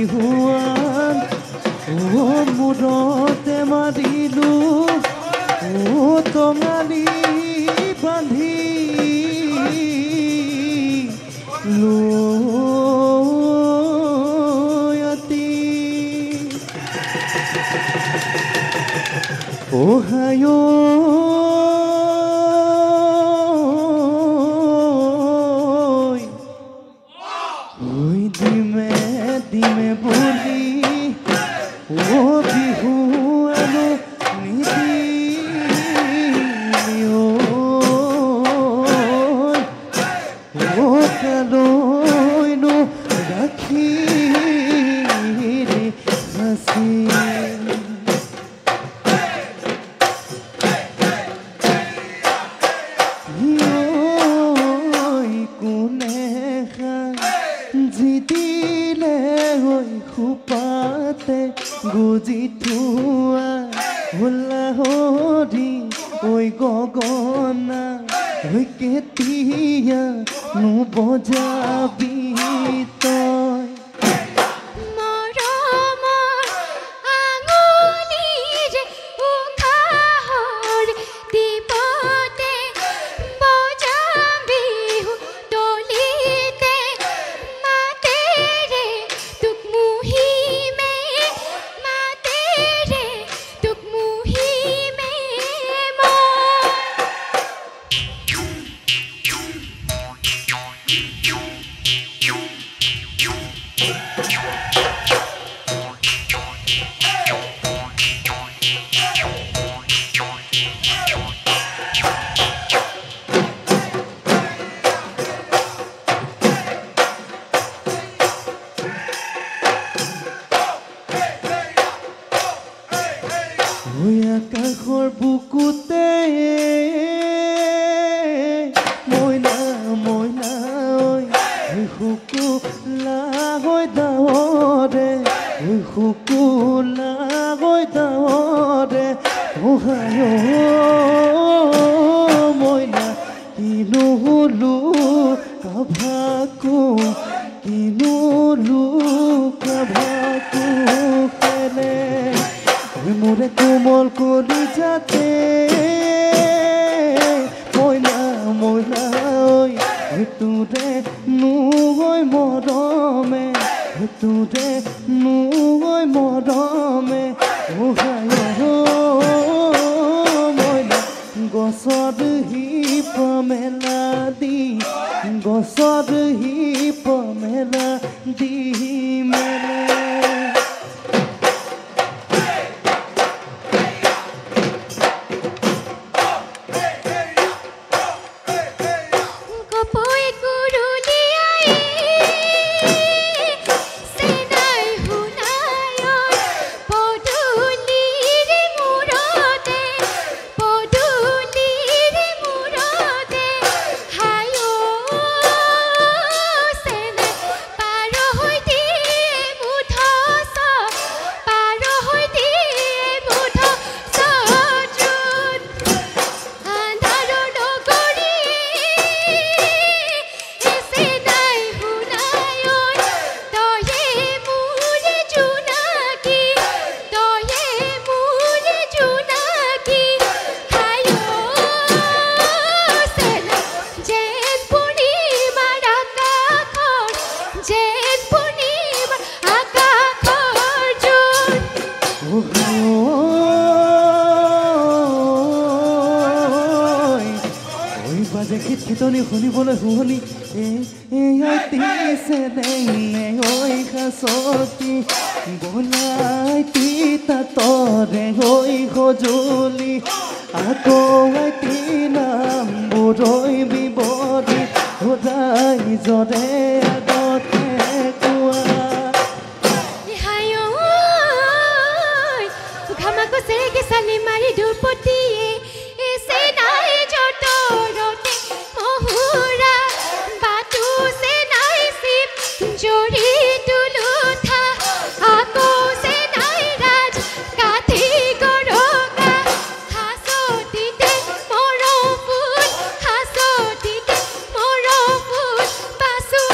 বিহুৱান মূৰতে মাৰিলো টঙালি বান্ধি লয়তি ওহায় দিমে বুলি ও বিহুৱানো নিদিলি ও কালৈনো ৰাখি হাসি গুজি থোৱা হোলা হৰি ঐ গগনা ঐ কেতিয়া নবজাবি তই আকাশৰ বুকুতে মইনা মইনা শুকুলা হৈ দাৱৰে শুকুলা হৈ দাৱৰে ওহায় মইনা কিনো কাভাকো কিনো কাভাকো খেলে মোৰে কোমল কলি যাতে মইনা মইনা তোৰে নুই মৰমে তোৰে নুই মৰমে ওহায় মইনা গছৰ শিপ মেলা দি গছৰ শিপ মেলা দি মেলে বাজে খিটখিটনি শুনিবলৈ শুৱনি তিছে নে ঐ সাচতি বনাইতি তাতৰে ঐ সজুলি আকৌ আইতি নাম বুঢ়ৈ বিবৰি সদায় জৰে আগতে কোৱা ঘামাকো চেৰেকে চালি মাৰি দুপতিয়ে এছে নাই জতৰতে মহুৰা বাটু সে নাই সিপ জৰি তুলুঠা আকৌ সে নাই ৰাজ কাঠি গৰকা হাসতিতে মৰফুল হাসতিতে মৰফুল বাসু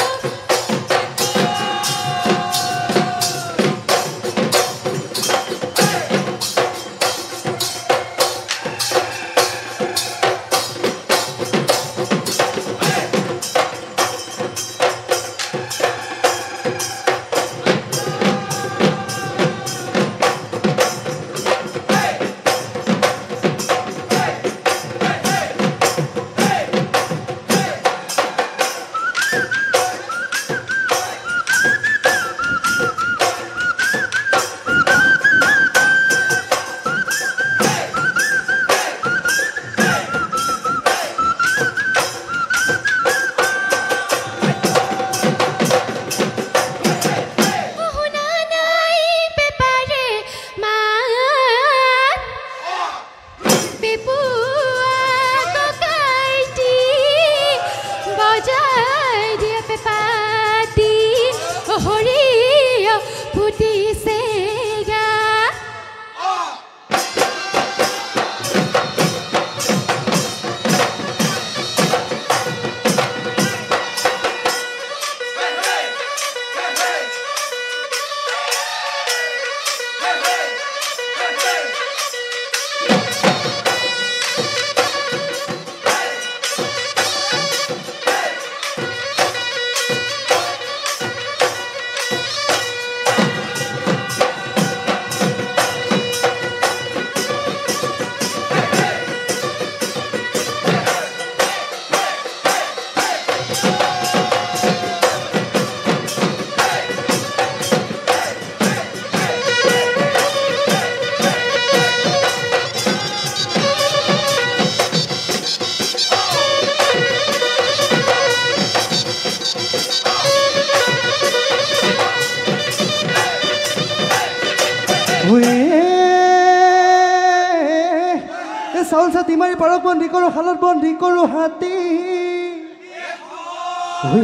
চাউল ছাতি মাৰি পাৰক বন্দী কৰোঁ শালত বন্দী কৰোঁ হাতী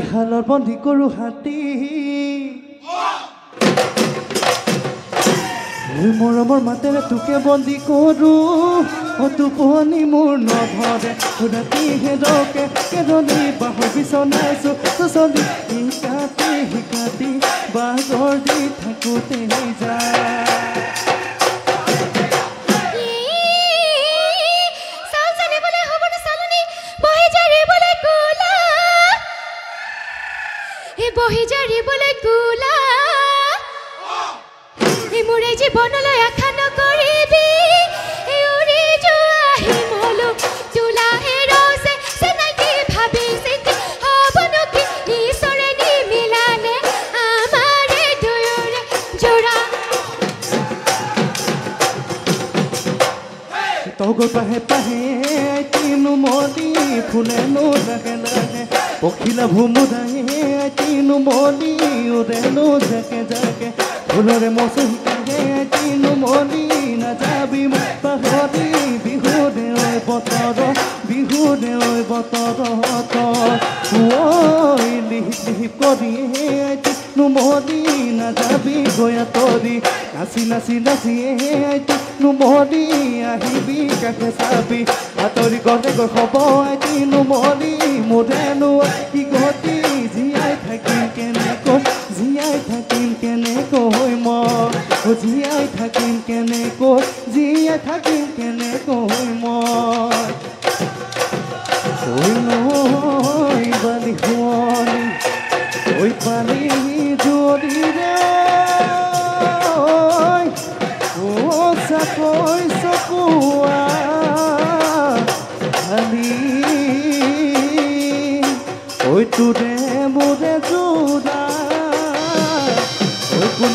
শালত বন্দী কৰোঁ হাতী মৰমৰ মাতেৰে তোকে বন্দী কৰোঁ টোপনি মোৰ নধৰে ৰাতি হেৰকে কেৰলি বাহৰ বিচনাইছোঁ চলি শিকাতি শিকাতি বাগৰ দি থাকোঁতে যায় বহি জাৰিবলৈ কোলা মোৰে জীৱনলৈ আশা নকৰিবি উৰি যোৱা হিমলো চোলা হেৰছে চিনাকি ভাবি চিন্তি হ'বনো কি ঈশ্বৰে নিমিলালে আমাৰে দুয়োৰে জোৰা তগৰ পাহে পাহে তিনো মলি ফুলেনো লাহে লাহে পখিলা ভুমুদায়ে তিনো মলি উৰেনো জাকে জাকে ফুলৰে মচু শিকাগে তিনো মলি নাযাবি মোক পাহৰি বিহুৰে ঐ বতৰ লিহিপ লিহিপ কৰি তিনো মলি নাযাবি গয়া তৰি নাচি নাচি নাচি তিনো মলি আহিবি কাষে চাবি আঁতৰি গ'লে গৈ খবৰ তিনো মলি মোৰেনো কি গতি জীয়াই থাকিম কেনেকৈ জীয়াই থাকিম কেনেকৈ মই জীয়াই থাকিম কেনেকৈ জীয়াই থাকিম কেনেকৈ মই ঐ নৈ বালি শুৱনি ঐ পালি জৰিৰে চাকৈ চকুৱা খালি ঐ তোৰে মোৰে জোৰা ঐ কোন